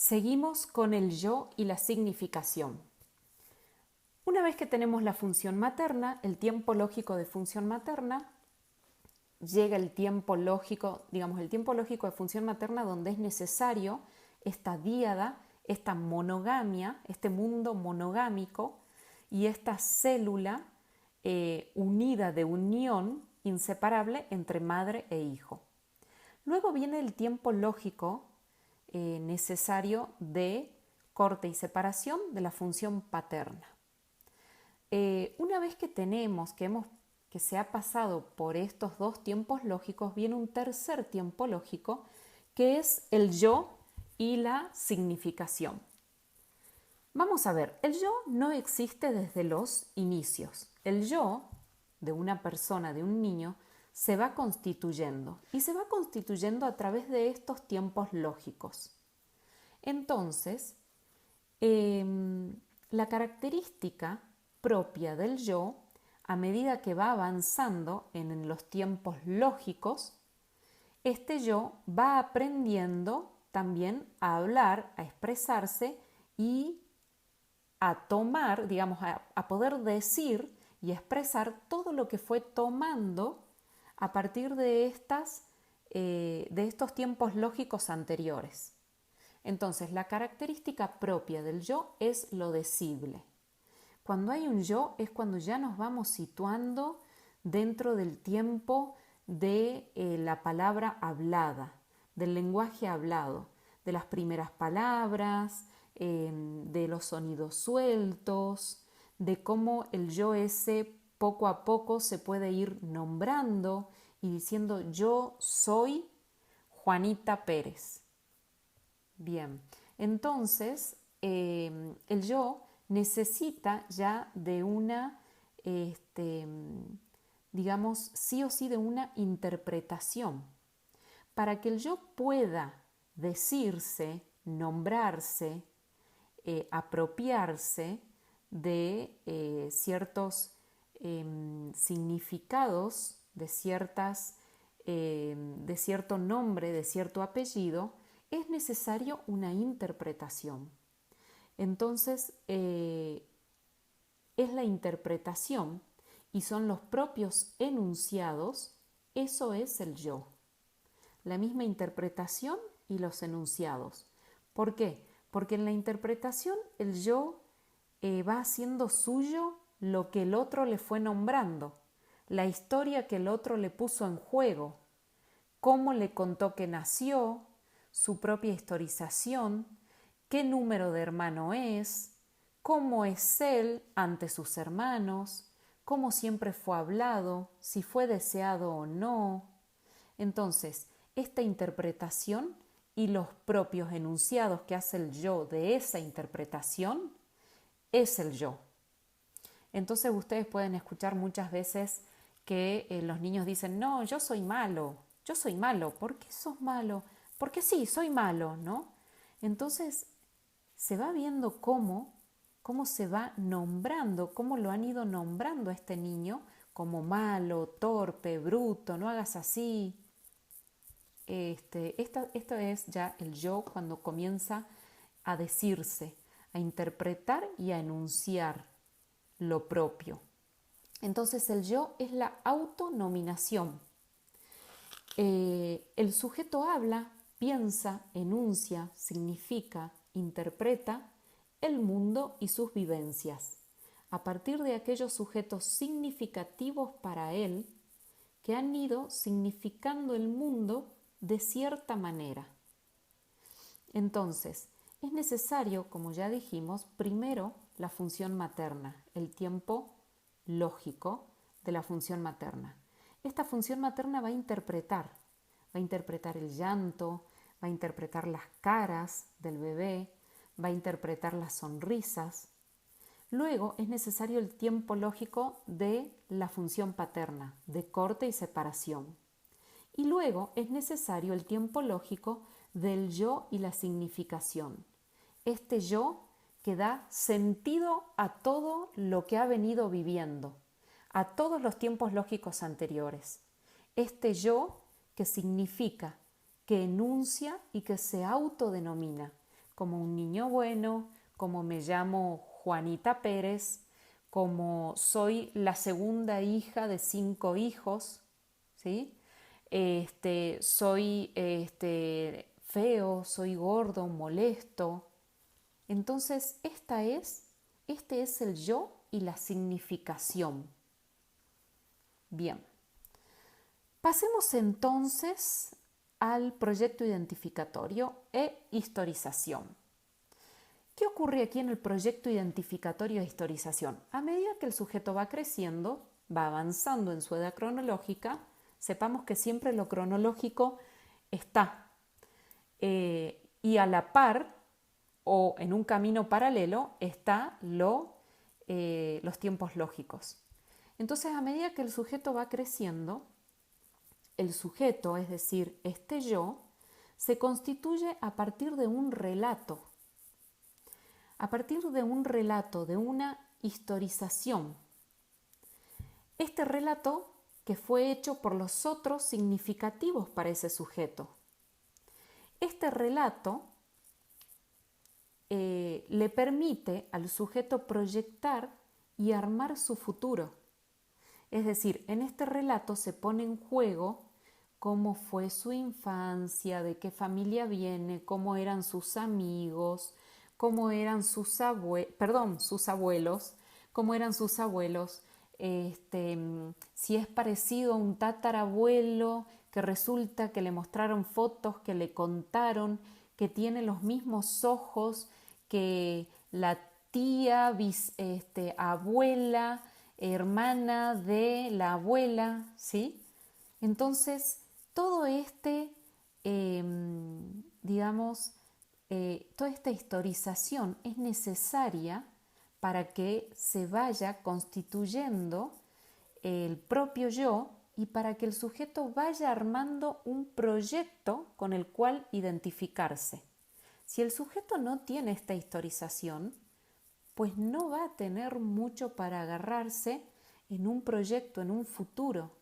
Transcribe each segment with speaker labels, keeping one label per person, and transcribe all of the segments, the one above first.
Speaker 1: Seguimos con el yo y la significación. Una vez que tenemos la función materna, el tiempo lógico de función materna, llega el tiempo lógico, el tiempo lógico de función materna donde es necesario esta díada, esta monogamia, este mundo monogámico y esta célula unida de unión inseparable entre madre e hijo. Luego viene el tiempo lógico necesario de corte y separación de la función paterna. Una vez que se ha pasado por estos dos tiempos lógicos, viene un tercer tiempo lógico que es el yo y la significación. Vamos a ver, el yo no existe desde los inicios. El yo de una persona, de un niño, se va constituyendo y se va constituyendo a través de estos tiempos lógicos. Entonces, la característica propia del yo, a medida que va avanzando en los tiempos lógicos, este yo va aprendiendo también a hablar, a expresarse y a tomar, a poder decir y expresar todo lo que fue tomando a partir de estos tiempos lógicos anteriores. Entonces, la característica propia del yo es lo decible. Cuando hay un yo es cuando ya nos vamos situando dentro del tiempo de la palabra hablada, del lenguaje hablado, de las primeras palabras, de los sonidos sueltos, de cómo el yo ese poco a poco se puede ir nombrando y diciendo yo soy Juanita Pérez. Bien, entonces el yo necesita ya de una, sí o sí de una interpretación. Para que el yo pueda decirse, nombrarse, apropiarse de ciertos significados, de cierto nombre, de cierto apellido, es necesario una interpretación. Entonces, es la interpretación y son los propios enunciados, eso es el yo. La misma interpretación y los enunciados. ¿Por qué? Porque en la interpretación el yo va haciendo suyo lo que el otro le fue nombrando, la historia que el otro le puso en juego, cómo le contó que nació, su propia historización, qué número de hermano es, cómo es él ante sus hermanos, cómo siempre fue hablado, si fue deseado o no. Entonces, esta interpretación y los propios enunciados que hace el yo de esa interpretación es el yo. Entonces ustedes pueden escuchar muchas veces que los niños dicen, no, yo soy malo, ¿por qué sos malo? Porque sí, soy malo, ¿no? Entonces se va viendo cómo se va nombrando, cómo lo han ido nombrando a este niño como malo, torpe, bruto, no hagas así. Esto es ya el yo cuando comienza a decirse, a interpretar y a enunciar lo propio. Entonces el yo es la autonominación. El sujeto habla, piensa, enuncia, significa, interpreta el mundo y sus vivencias, a partir de aquellos sujetos significativos para él que han ido significando el mundo de cierta manera. Entonces, es necesario, como ya dijimos, primero la función materna, el tiempo lógico de la función materna. Esta función materna va a interpretar el llanto, va a interpretar las caras del bebé, va a interpretar las sonrisas. Luego es necesario el tiempo lógico de la función paterna, de corte y separación. Y luego es necesario el tiempo lógico del yo y la significación. Este yo que da sentido a todo lo que ha venido viviendo, a todos los tiempos lógicos anteriores. Este yo que significa, que enuncia y que se autodenomina, como un niño bueno, como me llamo Juanita Pérez, como soy la segunda hija de 5 hijos, ¿sí? Soy feo, soy gordo, molesto. Entonces, este es el yo y la significación. Bien, pasemos entonces al proyecto identificatorio e historización. ¿Qué ocurre aquí en el proyecto identificatorio e historización? A medida que el sujeto va creciendo, va avanzando en su edad cronológica, sepamos que siempre lo cronológico está y a la par o en un camino paralelo está los tiempos lógicos. Entonces, a medida que el sujeto va creciendo, el sujeto, es decir, este yo, se constituye a partir de un relato, de una historización. Este relato que fue hecho por los otros significativos para ese sujeto. Este relato le permite al sujeto proyectar y armar su futuro. Es decir, en este relato se pone en juego cómo fue su infancia, de qué familia viene, cómo eran sus amigos, cómo eran sus abuelos, cómo eran sus abuelos, si es parecido a un tatarabuelo que resulta que le mostraron fotos, que le contaron que tiene los mismos ojos que la tía, abuela, hermana de la abuela, ¿sí? Entonces, todo toda esta historización es necesaria para que se vaya constituyendo el propio yo y para que el sujeto vaya armando un proyecto con el cual identificarse. Si el sujeto no tiene esta historización, pues no va a tener mucho para agarrarse en un proyecto, en un futuro.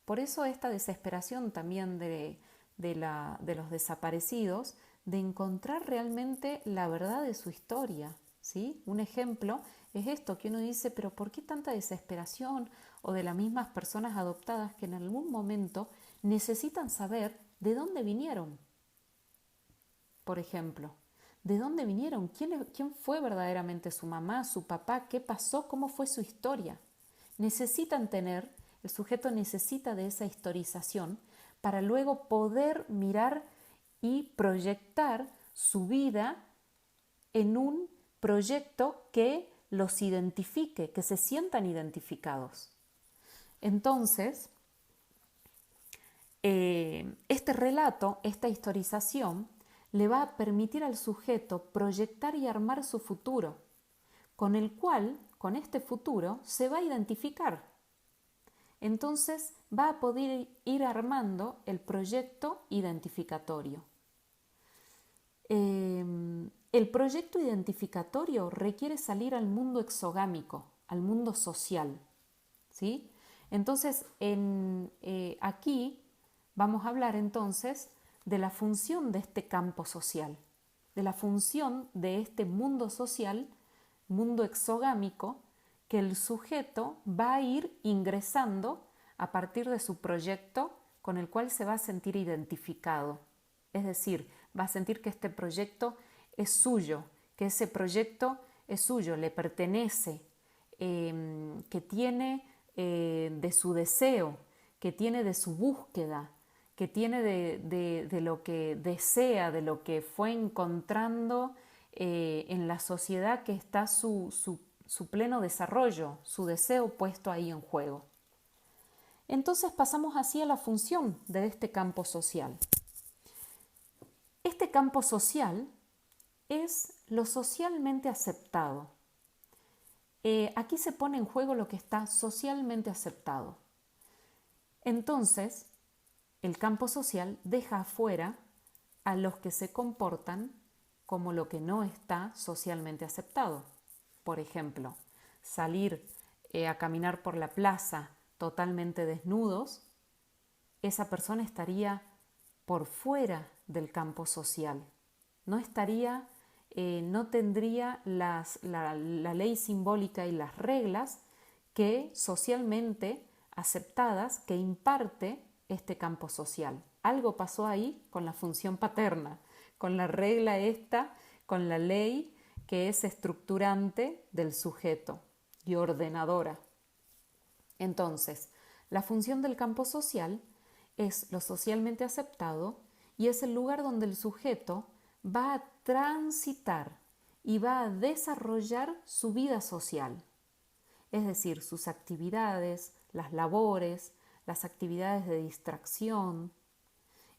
Speaker 1: Por eso esta desesperación también de los desaparecidos, de encontrar realmente la verdad de su historia, ¿sí? Un ejemplo es esto, que uno dice, pero ¿por qué tanta desesperación? O de las mismas personas adoptadas que en algún momento necesitan saber de dónde vinieron. Por ejemplo, ¿de dónde vinieron? ¿Quién fue verdaderamente su mamá, su papá? ¿Qué pasó? ¿Cómo fue su historia? El sujeto necesita de esa historización para luego poder mirar y proyectar su vida en un proyecto que los identifique, que se sientan identificados. Entonces, este relato, esta historización, le va a permitir al sujeto proyectar y armar su futuro, con el cual, con este futuro, se va a identificar. Entonces va a poder ir armando el proyecto identificatorio. El proyecto identificatorio requiere salir al mundo exogámico, al mundo social, ¿sí? Entonces, aquí vamos a hablar entonces de la función de este campo social, de la función de este mundo social, mundo exogámico, que el sujeto va a ir ingresando a partir de su proyecto con el cual se va a sentir identificado. Es decir, va a sentir que este proyecto es suyo, que ese proyecto es suyo, le pertenece, que tiene de su deseo, que tiene de su búsqueda, que tiene de lo que desea, de lo que fue encontrando en la sociedad que está su pleno desarrollo, su deseo puesto ahí en juego. Entonces pasamos así a la función de este campo social. Este campo social es lo socialmente aceptado. Aquí se pone en juego lo que está socialmente aceptado. Entonces, el campo social deja afuera a los que se comportan como lo que no está socialmente aceptado. Por ejemplo, salir a caminar por la plaza totalmente desnudos, esa persona estaría por fuera del campo social, no estaría, no tendría la ley simbólica y las reglas que socialmente aceptadas que imparte este campo social. Algo pasó ahí con la función paterna, con la regla esta, con la ley que es estructurante del sujeto y ordenadora. Entonces, la función del campo social es lo socialmente aceptado y es el lugar donde el sujeto va a transitar y va a desarrollar su vida social, es decir, sus actividades, las labores, las actividades de distracción.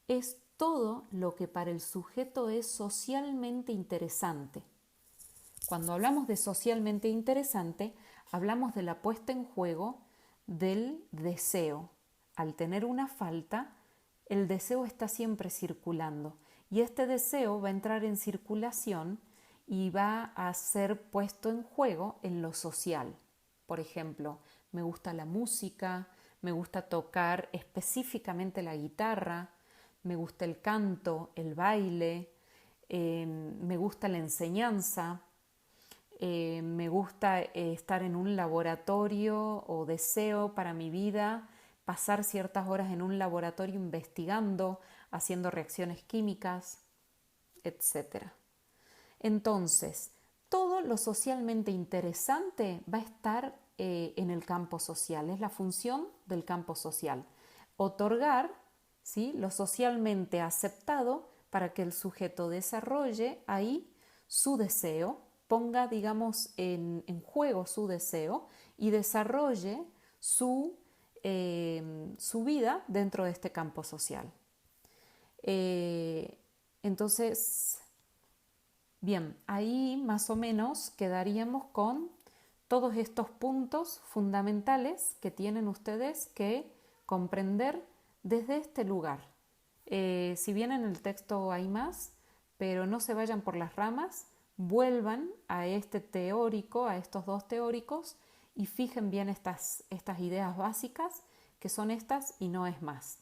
Speaker 1: Es todo lo que para el sujeto es socialmente interesante. Cuando hablamos de socialmente interesante, hablamos de la puesta en juego del deseo. Al tener una falta, el deseo está siempre circulando y este deseo va a entrar en circulación y va a ser puesto en juego en lo social. Por ejemplo, me gusta la música, me gusta tocar específicamente la guitarra, me gusta el canto, el baile, me gusta la enseñanza, me gusta estar en un laboratorio o deseo para mi vida pasar ciertas horas en un laboratorio investigando, haciendo reacciones químicas, etc. Entonces, todo lo socialmente interesante va a estar en el campo social, es la función del campo social. Otorgar, ¿sí?, lo socialmente aceptado para que el sujeto desarrolle ahí su deseo, ponga, digamos, en juego su deseo y desarrolle su vida dentro de este campo social. Entonces, bien, ahí más o menos quedaríamos con todos estos puntos fundamentales que tienen ustedes que comprender desde este lugar. Si bien en el texto hay más, pero no se vayan por las ramas, vuelvan a este teórico, a estos dos teóricos y fijen bien estas ideas básicas, que son estas y no es más.